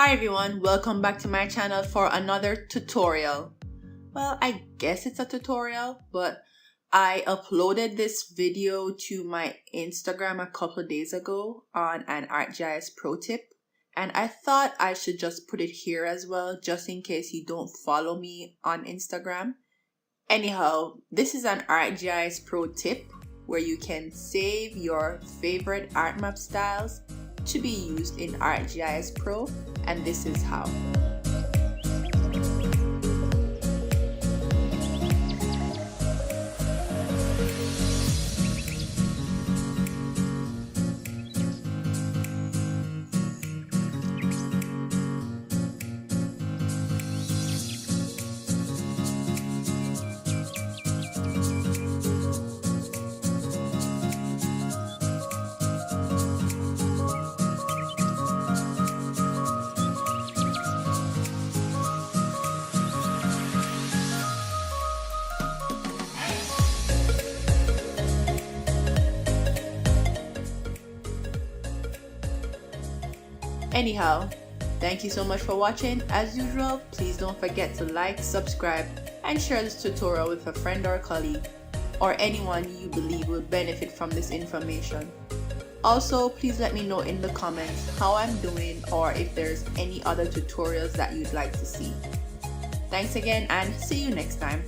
Hi everyone, welcome back to my channel for another tutorial. Well, I guess it's a tutorial, but I uploaded this video to my Instagram a couple of days ago on an ArcGIS Pro tip, and I thought I should just put it here as well, just in case you don't follow me on Instagram. Anyhow, this is an ArcGIS Pro tip where you can save your favorite ArcMap styles to be used in ArcGIS Pro, and this is how. Anyhow, thank you so much for watching. As usual, please don't forget to like, subscribe, and share this tutorial with a friend or colleague, or anyone you believe will benefit from this information. Also, please let me know in the comments how I'm doing or if there's any other tutorials that you'd like to see. Thanks again and see you next time.